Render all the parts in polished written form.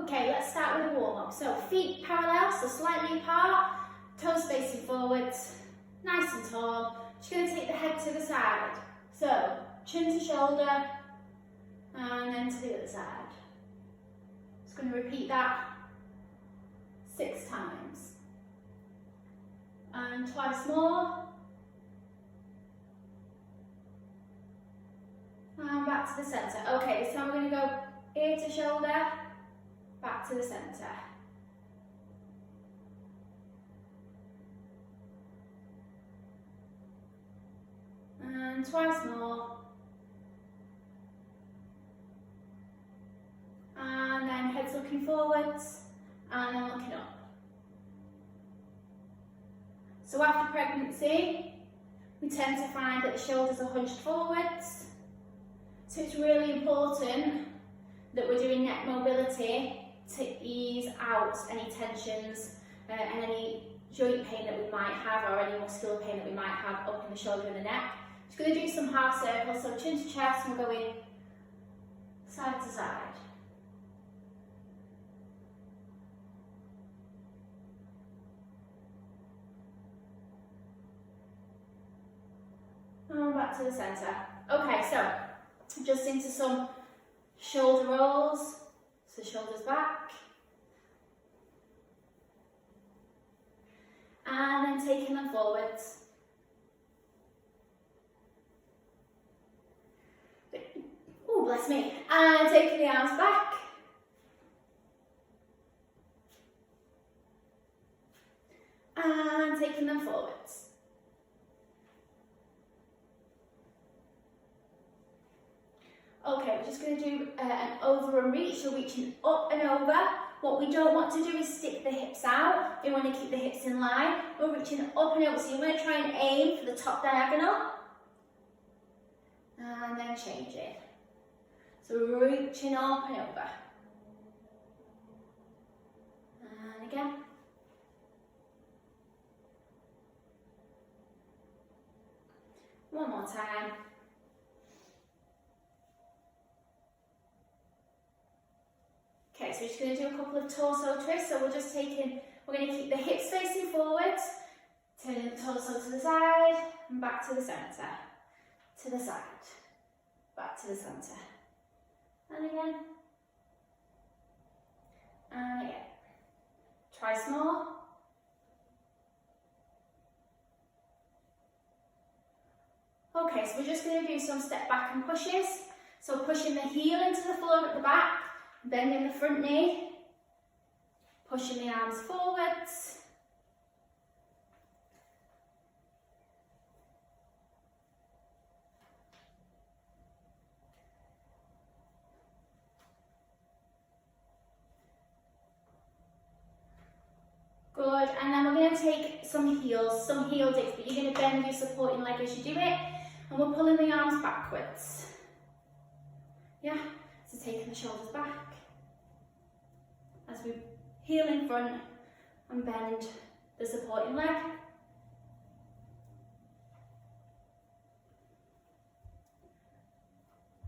Okay, let's start with a warm-up. So feet parallel, so slightly apart, toes facing forwards, nice and tall. Just going to take the head to the side. So chin to shoulder, and then to the other side. Just going to repeat that 6 times. And twice more. And back to the centre. Okay, this time we're going to go ear to shoulder, back to the centre. And twice more. And then head's looking forwards, and then looking up. So after pregnancy, we tend to find that the shoulders are hunched forwards. So it's really important that we're doing neck mobility to ease out any tensions and any joint pain that we might have, or any muscular pain that we might have up in the shoulder and the neck. Just going to do some half circles, so chin to chest, and we're going side to side. And back to the centre. Okay, so just into some shoulder rolls, so shoulders back. And then taking them forwards. Oh, bless me. And taking the arms back. And taking them forwards. Okay, we're just going to do an over and reach, so reaching up and over. What we don't want to do is stick the hips out. We want to keep the hips in line. We're reaching up and over, so you want to try and aim for the top diagonal. And then change it. So we're reaching up and over. And again. One more time. Okay, so we're just going to do a couple of torso twists. So we're going to keep the hips facing forwards, turning the torso to the side, and back to the centre, to the side, back to the centre, and again, and again. Twice more. Okay, so we're just going to do some step back and pushes. So pushing the heel into the floor at the back, bending the front knee, pushing the arms forwards. Good, and then we're going to take some heels, some heel dips, but you're going to bend your supporting leg as you do it, and we're pulling the arms backwards. Yeah, so taking the shoulders back as we heel in front and bend the supporting leg.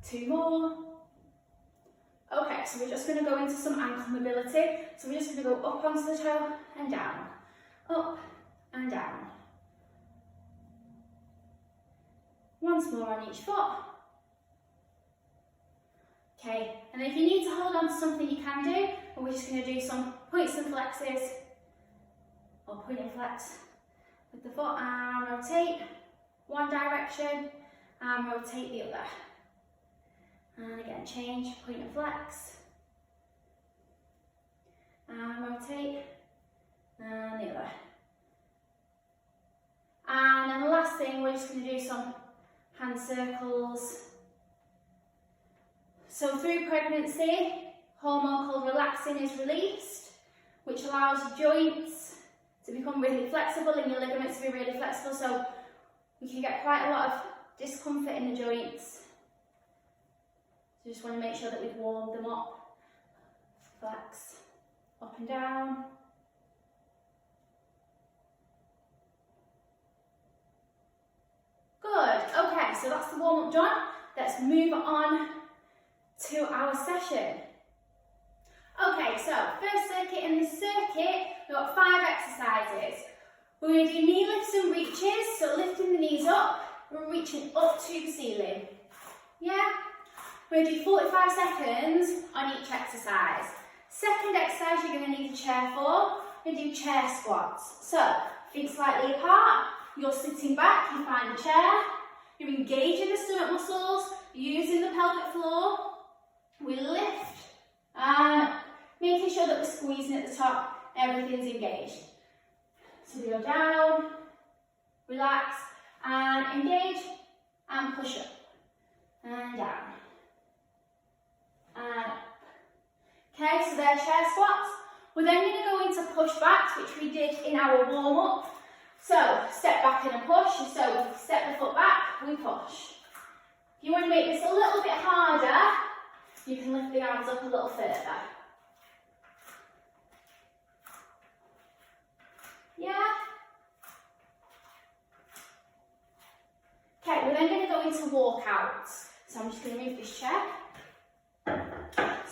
Two more. Okay, so we're just going to go into some ankle mobility. So we're just going to go up onto the toe and down, up and down. Once more on each foot. Okay, and if you need to hold on to something, you can do, but we're just going to do some points and flexes, or point and flex with the foot, arm rotate one direction, arm rotate the other. And again, change, point and flex, arm rotate, and the other. And then the last thing, we're just going to do some hand circles. So through pregnancy, hormone called relaxin is released, which allows your joints to become really flexible and your ligaments to be really flexible, so we can get quite a lot of discomfort in the joints. So just want to make sure that we've warmed them up. Flex, up and down. Good, okay, so that's the warm-up done. Let's move on to our session. Okay, so first circuit in this circuit, we've got 5 exercises. We're going to do knee lifts and reaches, so lifting the knees up, we're reaching up to the ceiling. Yeah? We're going to do 45 seconds on each exercise. Second exercise you're going to need a chair for, we're going to do chair squats. So, feet slightly apart, you're sitting back, you find a chair, you're engaging the stomach muscles, using the pelvic floor. We lift and making sure that we're squeezing at the top, everything's engaged. So we go down, relax, and engage, and push up, and down, and up. Okay, so they're chair squats. We're then going to go into push backs, which we did in our warm up. So, step back and a push, so step the foot back, we push. If you want to make this a little bit harder, you can lift the arms up a little further. Yeah? Okay, we're then going to go into walkouts. So I'm just going to move this chair. So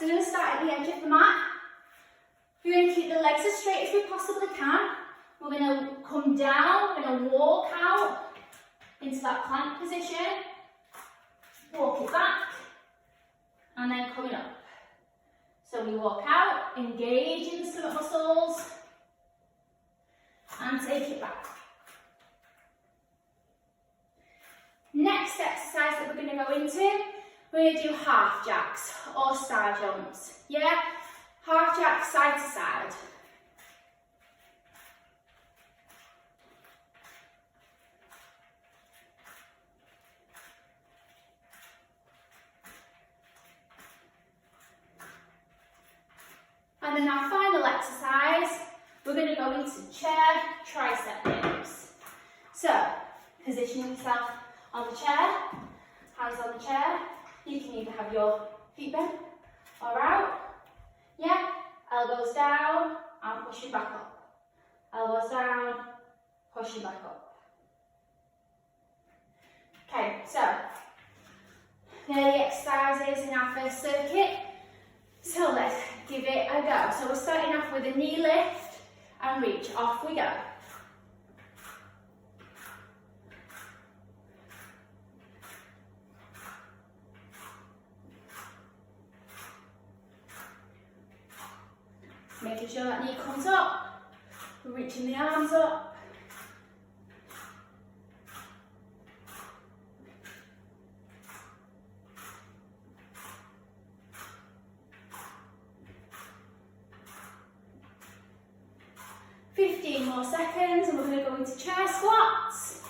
we're going to start at the edge of the mat. We're going to keep the legs as straight as we possibly can. We're going to come down, we're going to walk out into that plank position. Walk it back. And then coming up. So we walk out, engage in the stomach muscles, and take it back. Next exercise that we're going to go into, we're going to do half jacks or star jumps. Yeah? Half jacks side to side. And then our final exercise, we're going to go into chair tricep dips. So, position yourself on the chair, hands on the chair. You can either have your feet bent or out. Yeah, elbows down and push it back up. Elbows down, push it back up. Okay, so they're the exercises in our first circuit. So let's give it a go. So we're starting off with a knee lift and reach. Off we go. Making sure that knee comes up. We're reaching the arms up. More seconds and we're going to go into chair squats.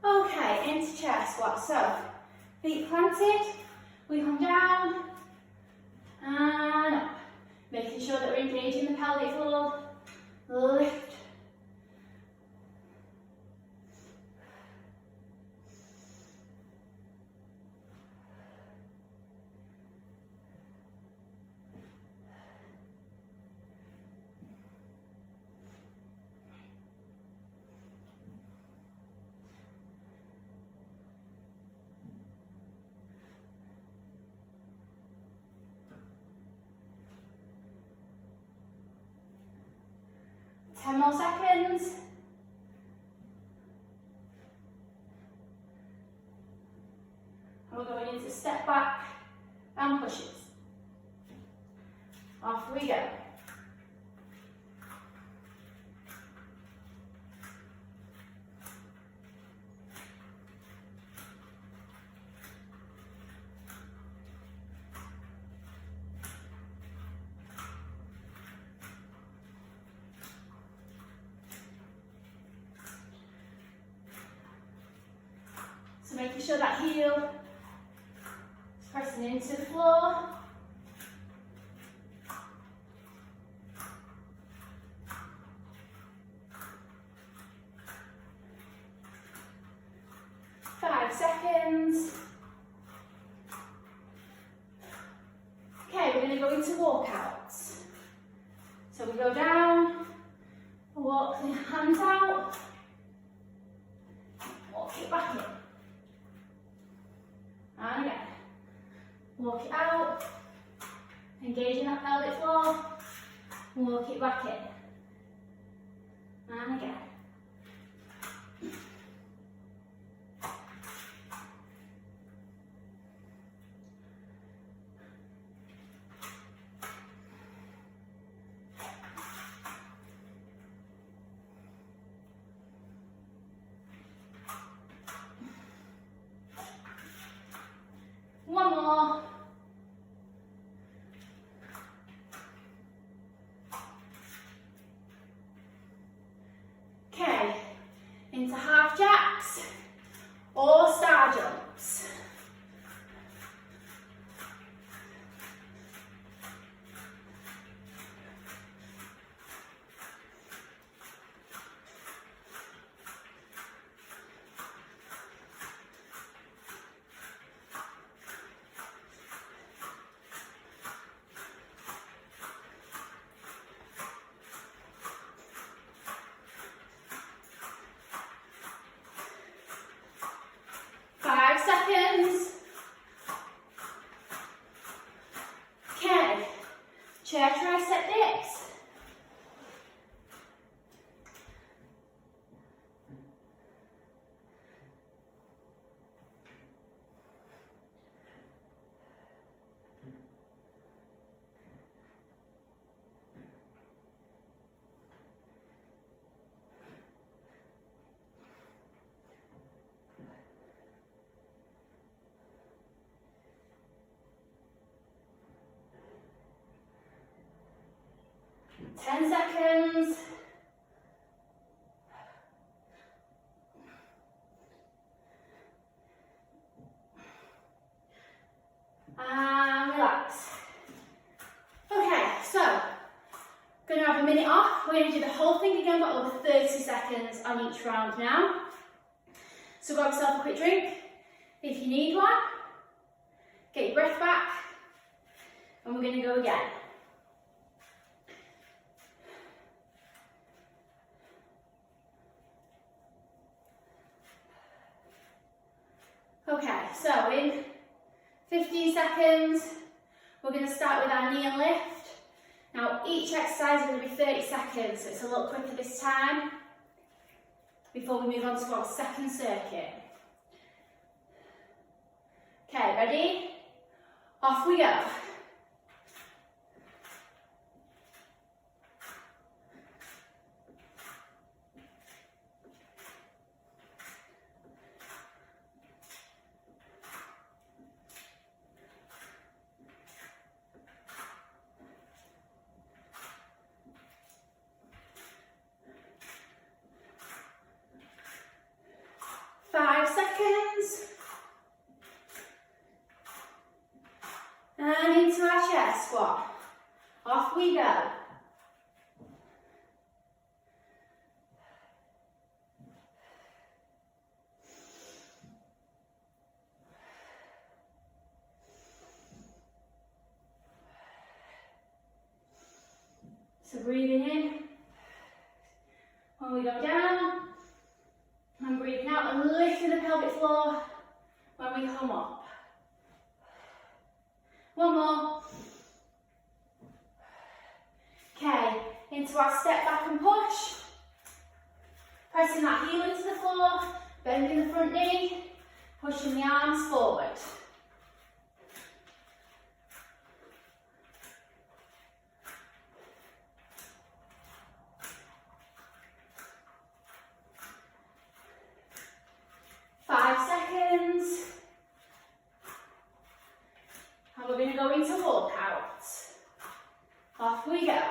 Okay, into chair squats. So, feet planted, we come down and up. Making sure that we're engaging the pelvic floor. Lift. Ten more seconds. And we're going into step back and pushes. Off we go. So making sure that heel is pressing into the floor. Seconds. Okay, we're going to go into walkouts. So we go down, Walk the hands out. Walk it back in. And again. Walk it out. Engaging that pelvic floor. Walk it back in. And again. One more. Okay, into half jacks or star jumps. Okay, chair tricep dips. Ten seconds. And relax. Okay, so gonna have a minute off. We're gonna do the whole thing again, but over 30 seconds on each round now. So grab yourself a quick drink if you need one. Get your breath back, and we're gonna go again. Okay, so in 15 seconds, we're going to start with our knee and lift. Now, each exercise is going to be 30 seconds, so it's a little quicker this time before we move on to our second circuit. Okay, ready? Off we go. And into our chair squat. Off we go. So breathing in when we go down, and breathing out and lifting the pelvic floor when we come up. One more. Okay, into our step back and push. Pressing that heel into the floor, bending the front knee, pushing the arms forward. And we're going to go into walkout. Off we go.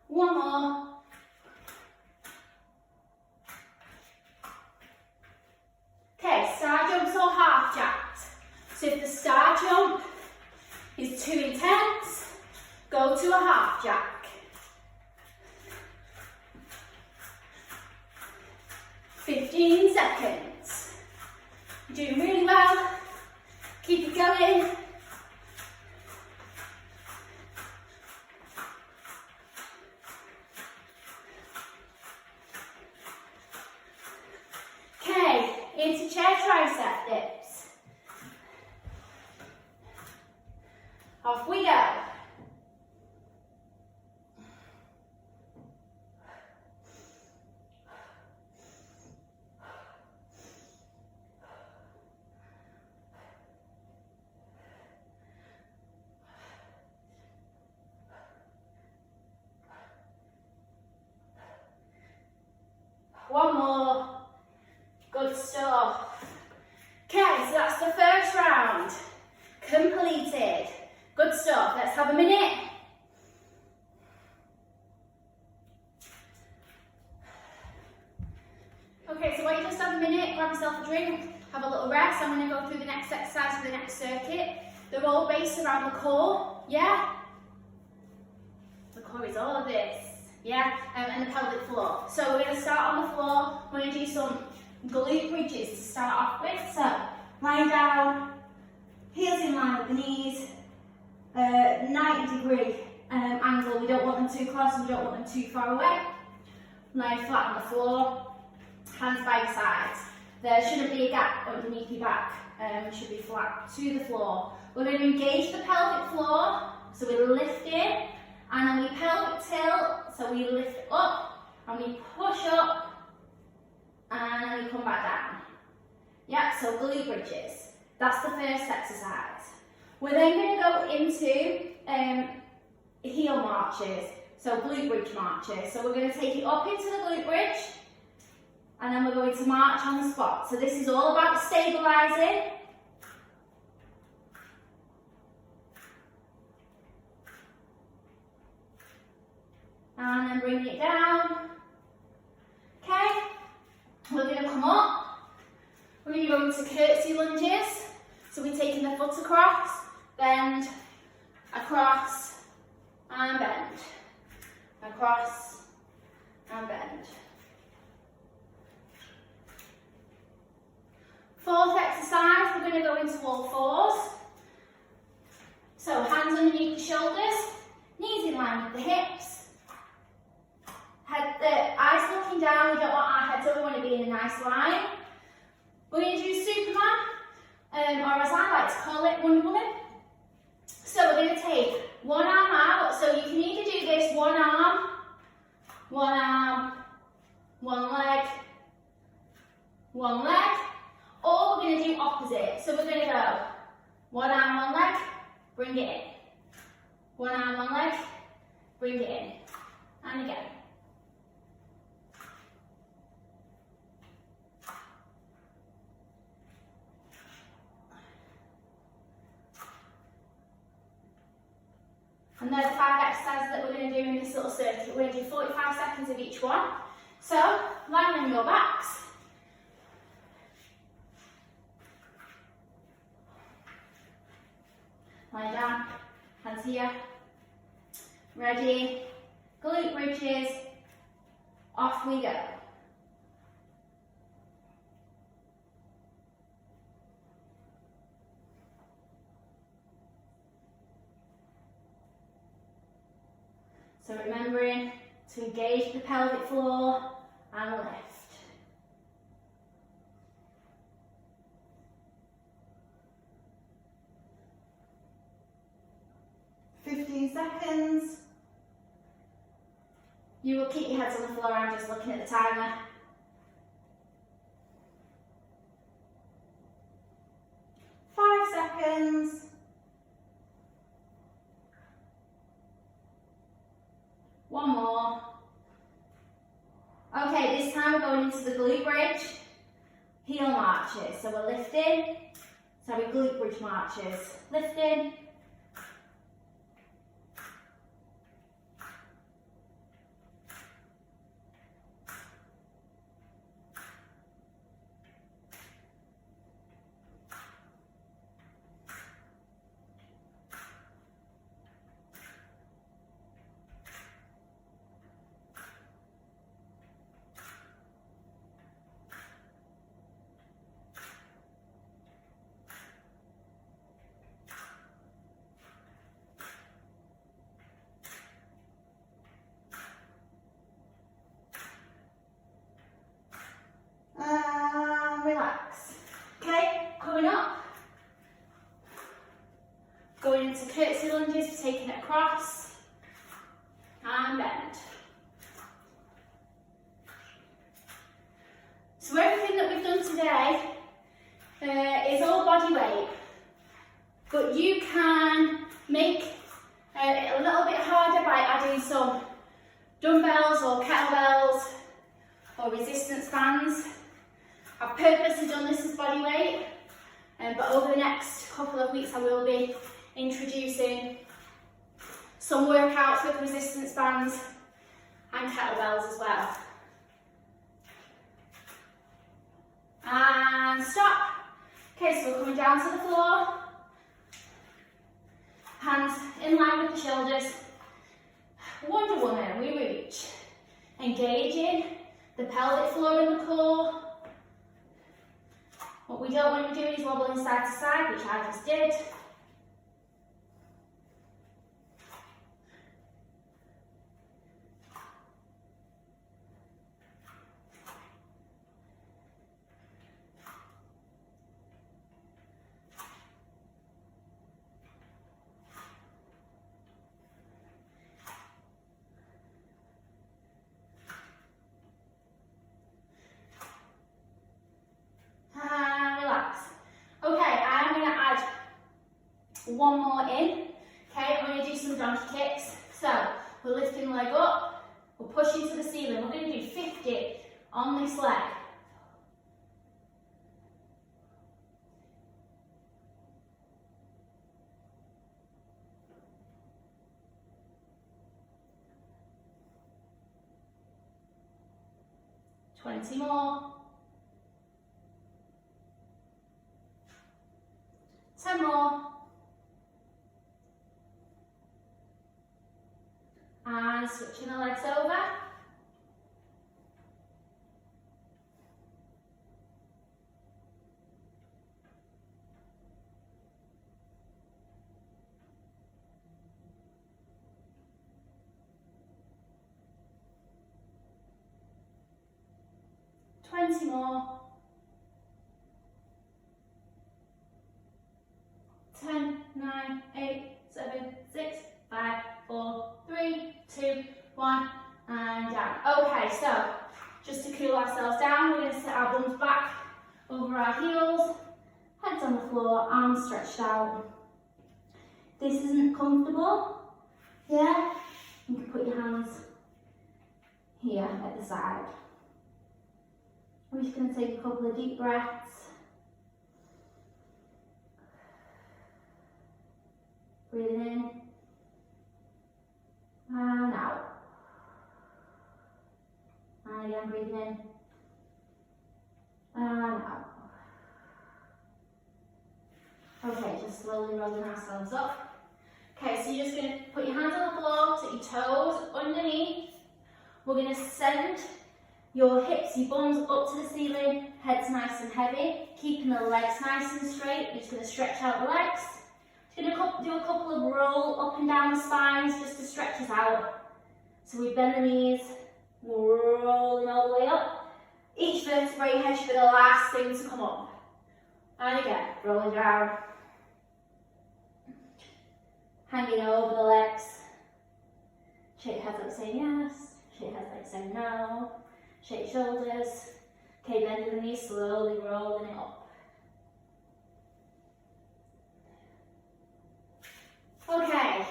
One more. is too intense, go to a half jack. 15 seconds. You're doing really well. Keep it going. Okay, into chair tricep dips. Off we go. One more. Good stuff. Okay, so that's the first round completed. Good stuff. Let's have a minute. Okay, so while you just have a minute, grab yourself a drink, have a little rest. I'm going to go through the next exercise for the next circuit. They're all based around the core, yeah? The core is all of this, yeah? And the pelvic floor. So we're going to start on the floor. We're going to do some glute bridges to start off with. So lie down, heels in line with the knees, 90-degree angle. We don't want them too close and we don't want them too far away. Lie flat on the floor, hands by your sides. There shouldn't be a gap underneath your back. It should be flat to the floor. We're going to engage the pelvic floor, so we lift in, and then we pelvic tilt, so we lift up, and we push up, and then we come back down. Yeah, so glute bridges. That's the first exercise. We're then going to go into heel marches, so glute bridge marches. So we're going to take it up into the glute bridge, and then we're going to march on the spot. So this is all about stabilising. And then bring it down. Okay, we're going to come up. We're going to go into curtsy lunges. So we're taking the foot across, bend, across, and bend. Across, and bend. Fourth exercise, we're going to go into all fours. So hands underneath the shoulders, knees in line with the hips. Eyes looking down, we don't want our heads up, we want to be in a nice line. We're going to do Superman, or as I like to call it, Wonder Woman. So we're going to take one arm out, so you can either do this one arm, one leg, or we're going to do opposite. So we're going to go one arm, one leg, bring it in. One arm, one leg, bring it in. And again. And they're the 5 exercises that we're going to do in this little circuit. We're going to do 45 seconds of each one. So, lie on your backs. Lie down, hands here. Ready, glute bridges, off we go. So remembering to engage the pelvic floor and lift. Seconds. You will keep your heads on the floor. I'm just looking at the timer. Seconds. One more. Okay, this time we're going into the glute bridge. Heel marches. So we're lifting. So we glute bridge marches. Lifting. Going into curtsy lunges for taking it across. And bend. So everything that we've done today is all body weight. But you can make it a little bit harder by adding some dumbbells or kettlebells or resistance bands. I've purposely done this as body weight, but over the next couple of weeks I will be introducing some workouts with resistance bands and kettlebells as well. And stop. Okay, so we're coming down to the floor. Hands in line with the shoulders. Wonder Woman, we reach. Engaging the pelvic floor and the core. What we don't want to do is wobbling side to side, which I just did. One more in. Okay, I'm going to do some donkey kicks. So we're lifting the leg up, we're pushing to the ceiling. We're going to do 50 on this leg. $20 more. 10 more. And switching the legs over. $20 more. 10, 9, 8, 7, 6, 5, 4, 3, 2, 1, and down. Okay, so just to cool ourselves down, we're going to set our bums back over our heels, heads on the floor, arms stretched out. This isn't comfortable, yeah? You can put your hands here at the side. We're just going to take a couple of deep breaths. Breathing in and out. And again, breathing in and out. Okay, just slowly rolling ourselves up. Okay, so you're just going to put your hands on the floor, take your toes underneath. We're going to send your hips, your bums up to the ceiling, head's nice and heavy, keeping the legs nice and straight. You're just going to stretch out the legs. Just going to do a couple of roll up and down the spines just to stretch us out. So we bend the knees, rolling all the way up. Each vertebrae head should be the last thing to come up. And again, rolling down. Hanging over the legs. Shake head like saying yes. Shake head like saying no. Shake shoulders. Okay, bending the knees, slowly rolling it up. Okay,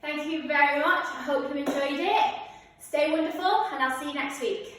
thank you very much. I hope you enjoyed it. Stay wonderful, and I'll see you next week.